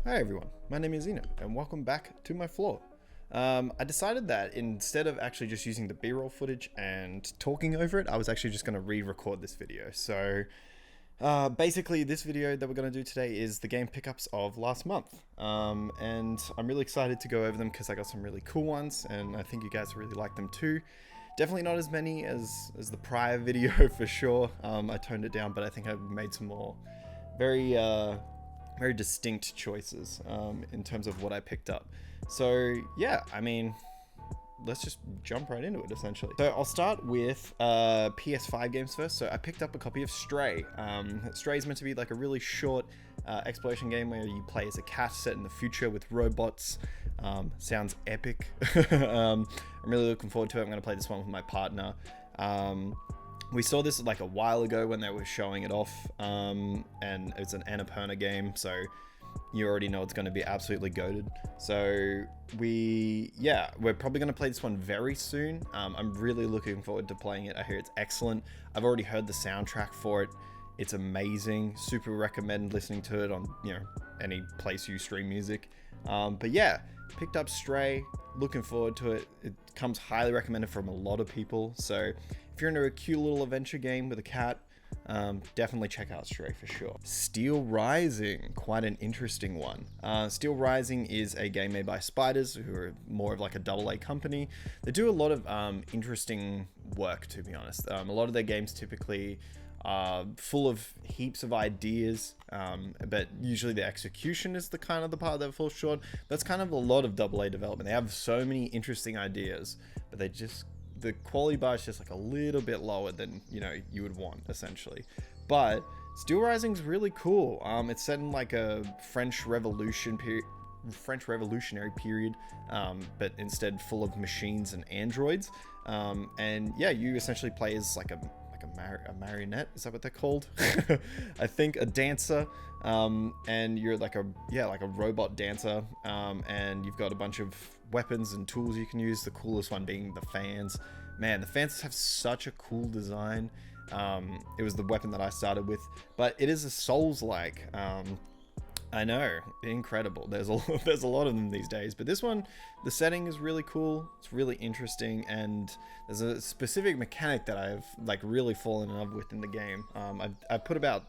Hi everyone, my name is Eno, and welcome back to my floor. I decided that instead of actually just using the B-roll footage and talking over it, I was actually just going to re-record this video. So basically this video that we're going to do today is the game pickups of last month. And I'm really excited to go over them because I got some really cool ones, and I think you guys really like them too. Definitely not as many as the prior video for sure. I toned it down, but I think I've made some more very distinct choices in terms of what I picked up. So yeah, I mean, let's just jump right into it essentially. So I'll start with PS5 games first. So I picked up a copy of Stray. Stray is meant to be like a really short exploration game where you play as a cat set in the future with robots. Sounds epic. I'm really looking forward to it. I'm going to play this one with my partner. We saw this like a while ago when they were showing it off, and it's an Annapurna game, so you already know it's going to be absolutely goated. So we're probably going to play this one very soon. I'm really looking forward to playing it. I hear it's excellent. I've already heard the soundtrack for it. It's amazing. Super recommend listening to it on any place you stream music. But yeah, picked up Stray. Looking forward to it. It comes highly recommended from a lot of people. So if you're into a cute little adventure game with a cat, definitely check out Stray for sure. Steel Rising, quite an interesting one. Steel Rising is a game made by Spiders, who are more of like a AA company. They do a lot of interesting work, to be honest. A lot of their games typically are full of heaps of ideas, but usually the execution is the part that falls short. That's kind of a lot of AA development. They have so many interesting ideas, but the quality bar is just like a little bit lower than you would want essentially. But Steel Rising's really cool. It's set in like a French Revolutionary period, but instead full of machines and androids. And yeah, you essentially play as like a marionette, is that what they're called? I think a dancer, and you're like a robot dancer, and you've got a bunch of weapons and tools you can use, the coolest one being the fans. Man, the fans have such a cool design. It was the weapon that I started with, but it is a Souls-like. I know, incredible. There's a lot of them these days, but this one, the setting is really cool. It's really interesting, and there's a specific mechanic that I've like really fallen in love with in the game. I've put about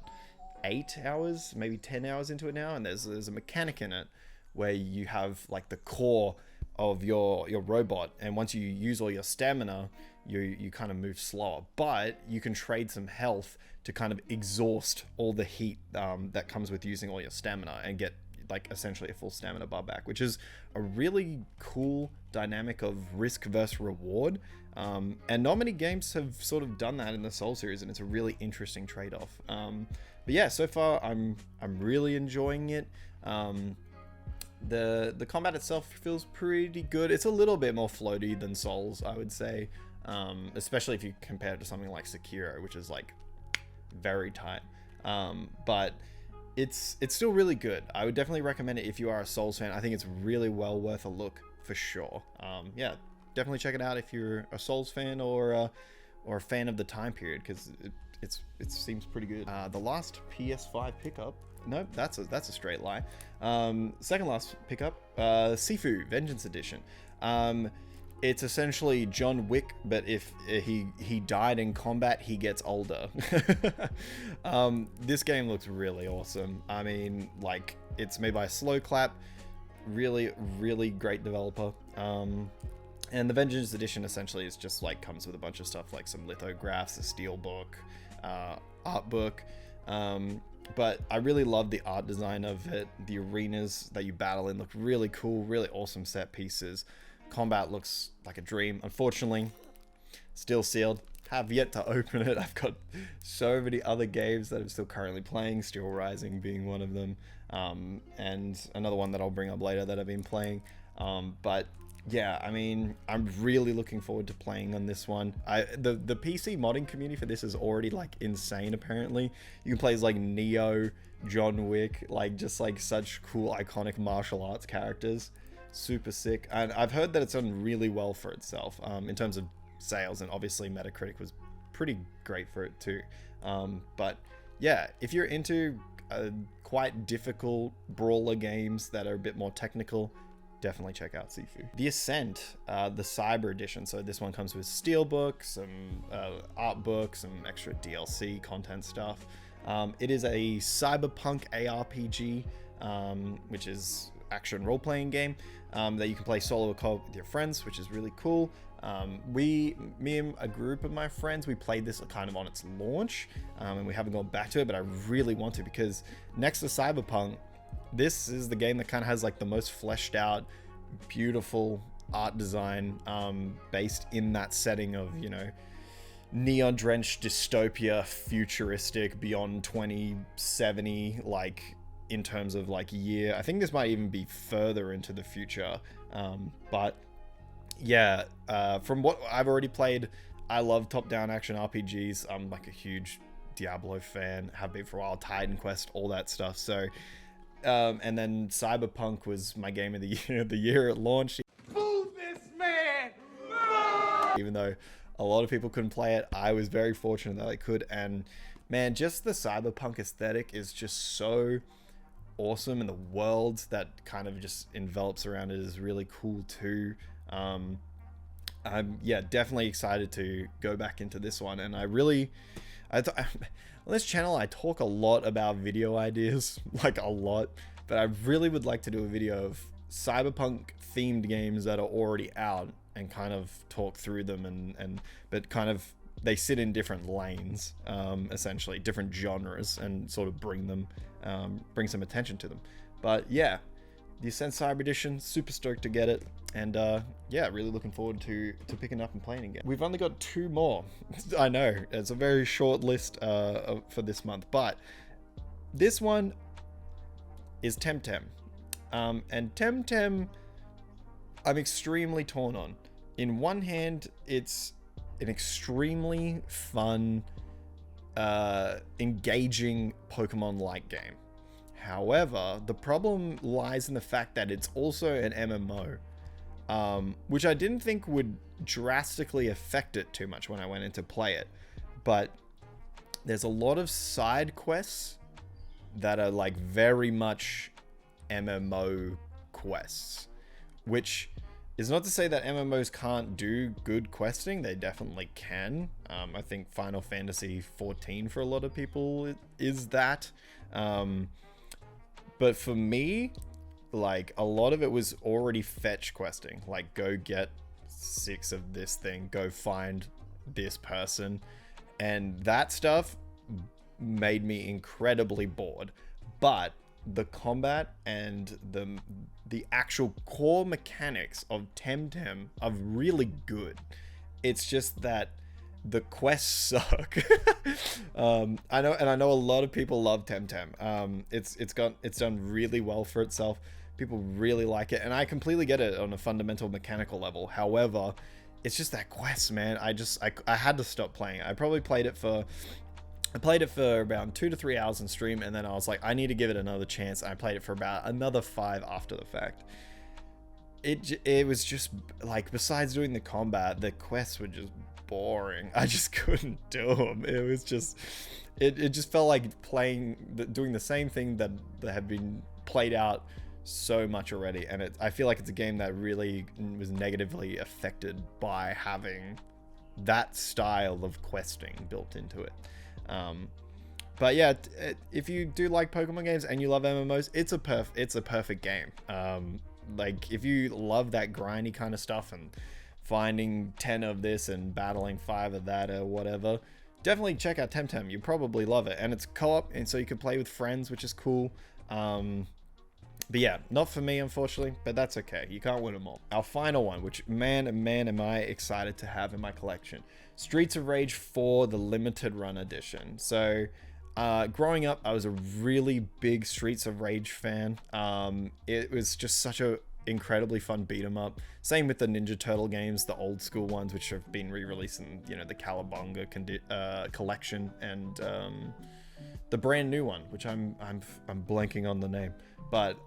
8 hours, maybe 10 hours into it now, and there's a mechanic in it where you have like the core of your robot, and once you use all your stamina, you kind of move slower, but you can trade some health to kind of exhaust all the heat that comes with using all your stamina and get like essentially a full stamina bar back, which is a really cool dynamic of risk versus reward. And not many games have sort of done that in the Soul series, and it's a really interesting trade-off. But yeah, so far I'm really enjoying it. The combat itself feels pretty good. It's a little bit more floaty than Souls, I would say, especially if you compare it to something like Sekiro, which is like very tight. But it's still really good. I would definitely recommend it if you are a Souls fan. I think it's really well worth a look for sure. Yeah, definitely check it out if you're a Souls fan or a fan of the time period, because it seems pretty good. The last PS5 pickup. Nope, that's a straight lie. Second last pickup, Sifu Vengeance Edition. It's essentially John Wick, but if he died in combat, he gets older. This game looks really awesome. I mean, like, it's made by Slow Clap, really, really great developer. And the Vengeance Edition essentially is just like comes with a bunch of stuff like some lithographs, a steel book, art book. But I really love the art design of it. The arenas that you battle in look really cool, really awesome set pieces. Combat looks like a dream. Unfortunately, still sealed. Have yet to open it. I've got so many other games that I'm still currently playing, Steel Rising being one of them, and another one that I'll bring up later that I've been playing. But yeah, I mean, I'm really looking forward to playing on this one. The PC modding community for this is already like insane. Apparently, you can play as like Neo, John Wick, like just like such cool iconic martial arts characters. Super sick. And I've heard that it's done really well for itself in terms of sales, and obviously Metacritic was pretty great for it too. But yeah, if you're into quite difficult brawler games that are a bit more technical, definitely check out Sifu. The Ascent, the Cyber Edition. So this one comes with Steelbook, some art books, some extra DLC content stuff. It is a cyberpunk ARPG, which is action role-playing game that you can play solo or co-op with your friends, which is really cool. Me and a group of my friends, we played this kind of on its launch, and we haven't gone back to it, but I really want to, because next to Cyberpunk, this is the game that kind of has like the most fleshed out, beautiful art design, based in that setting of, you know, neon drenched dystopia, futuristic, beyond 2070, like in terms of like year. I think this might even be further into the future, but yeah, from what I've already played, I love top-down action RPGs. I'm like a huge Diablo fan, have been for a while, Titan Quest, all that stuff. So and then Cyberpunk was my game of the year, the year it launched. Move this man! Even though a lot of people couldn't play it, I was very fortunate that I could. And man, just the Cyberpunk aesthetic is just so awesome, and the world that kind of just envelops around it is really cool too. I'm definitely excited to go back into this one. And on this channel I talk a lot about video ideas, like a lot, but I really would like to do a video of cyberpunk themed games that are already out and kind of talk through them, but kind of they sit in different lanes, essentially different genres, and sort of bring some attention to them. But yeah, the Ascent Cyber Edition, super stoked to get it, and yeah, really looking forward to picking up and playing again. We've only got 2 more. I know it's a very short list for this month, but this one is Temtem, and Temtem I'm extremely torn on. In one hand, it's an extremely fun, engaging Pokemon-like game. However, the problem lies in the fact that it's also an MMO, which I didn't think would drastically affect it too much when I went in to play it. But there's a lot of side quests that are like very much MMO quests, which is not to say that MMOs can't do good questing. They definitely can. I think Final Fantasy XIV for a lot of people is that. But for me, like a lot of it was already fetch questing, like go get 6 of this thing, go find this person, and that stuff made me incredibly bored. But the combat and the actual core mechanics of Temtem are really good. It's just that the quests suck. I know a lot of people love Temtem. It's done really well for itself. People really like it, and I completely get it on a fundamental mechanical level. However, it's just that quest, man. I had to stop playing. I played it for around 2 to 3 hours in stream, and then I was like, I need to give it another chance. I played it for about another 5 after the fact. It was just like, besides doing the combat, the quests were just boring. I just couldn't do them. It was just, it just felt like doing the same thing that had been played out so much already. And I feel like it's a game that really was negatively affected by having that style of questing built into it. But yeah, if you do like Pokemon games and you love MMOs, it's a perfect game. Like if you love that grindy kind of stuff and finding 10 of this and battling 5 of that or whatever, definitely check out Temtem. You probably love it, and it's co-op, and so you can play with friends, which is cool. But yeah, not for me, unfortunately, but that's okay. You can't win them all. Our final one, which man am I excited to have in my collection. Streets of Rage 4, the limited run edition. So growing up, I was a really big Streets of Rage fan. It was just such a incredibly fun beat 'em up. Same with the Ninja Turtle games, the old school ones, which have been re-released in, you know, the Cowabunga collection, and the brand new one, which I'm blanking on the name. But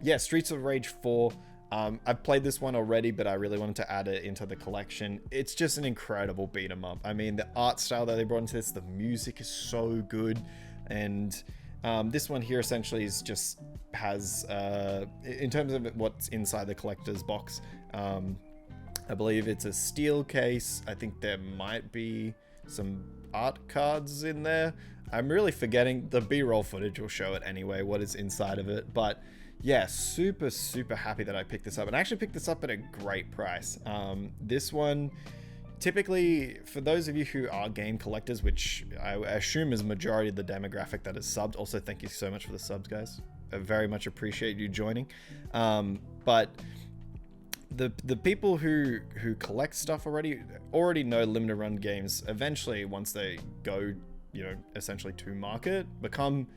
yeah, Streets of Rage 4. I've played this one already, but I really wanted to add it into the collection. It's just an incredible beat 'em up. I mean, the art style that they brought into this, the music is so good, and This one here essentially is just has, in terms of what's inside the collector's box, I believe it's a steel case. I think there might be some art cards in there. I'm really forgetting. The B-roll footage will show it anyway, what is inside of it. But yeah, super, super happy that I picked this up. And I actually picked this up at a great price. This one, typically, for those of you who are game collectors, which I assume is majority of the demographic that is subbed. Also, thank you so much for the subs, guys. I very much appreciate you joining. But the people who collect stuff already know limited run games eventually, once they go, you know, essentially to market, become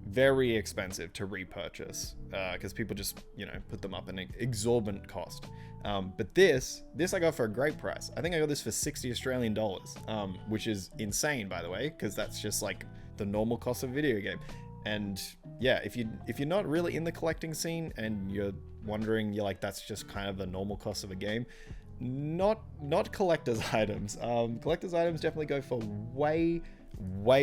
very expensive to repurchase, because people just, you know, put them up an exorbitant cost. But this I got for a great price. I think I got this for 60 Australian dollars, which is insane, by the way, because that's just like the normal cost of a video game. And yeah, if you're not really in the collecting scene and you're wondering, you're like, that's just kind of the normal cost of a game, not collector's items. Collector's items definitely go for way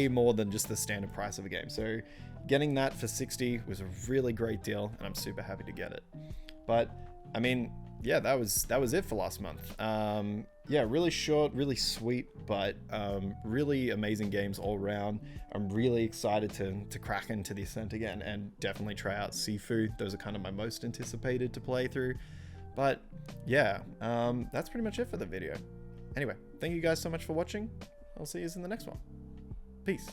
more than just the standard price of a game. So getting that for 60 was a really great deal, and I'm super happy to get it. But I mean, yeah, that was it for last month. Yeah, really short, really sweet, but really amazing games all around. I'm really excited to crack into the Ascent again and definitely try out Sifu. Those are kind of my most anticipated to play through. But yeah, that's pretty much it for the video. Anyway, thank you guys so much for watching. I'll see you in the next one. Peace.